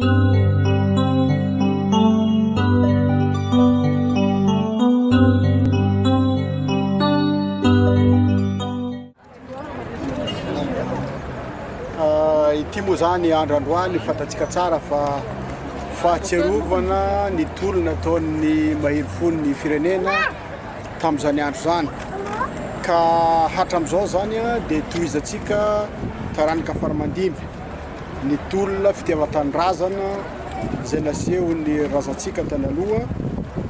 Ity moa zany androandroany fantatsika tsara fa fahatserovana ny tolona ataon'ny mahery fony ny firenena tamin'izany andro zany ka hatram'izao zany dia tohizatsika taranaka faramandimby ny tolona fitiavan-tanindrazana izay naseho ny razantsika tany aloha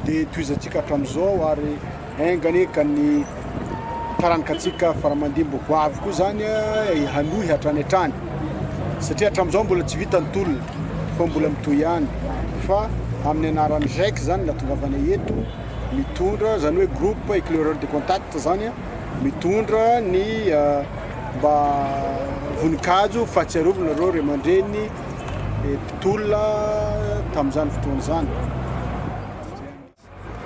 dia tohizatsika hatram'izao ary aingany ka ny taranakatsika faramandimby goavy koa zany hanohy hatrany hatrany satria hatram'izao mbola tsy vita ny tolona fa mbola mitohy ihany fa amin'ny anarany raiky zany natongavana eto mitondra zany hoe groupe éclaireur de contact zany mitondra ny mba voninkazo fahatsiarovana reo ray aman-dreny tolona tamin'izany fotoana zany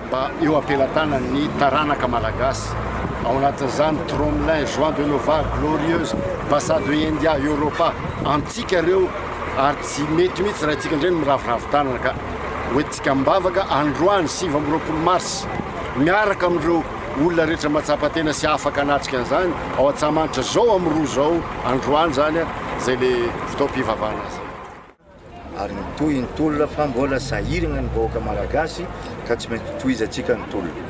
mba eo ampelantanany taranaka malagasy ao anatin'izany Trommelin, Joan de Nova, Glorieuse, Bassade India, Europa antsika reo ary tsy mety mihitsy raha itsika ndreny miraviravin-tanana ka hoentsika mibavaka androany 7 mars miaraka amin'ireo olona rehetra matsapa-tena sy afaka anatrika an'izany ao Antsahamanitra zao amin'ny roa zao androany zany zay le fotoam-pivavahana azy ary mitohy ny tolona fa mbola sahirana ny vahoaka malagasy ka tsy maintsy tohizatsika ny tolona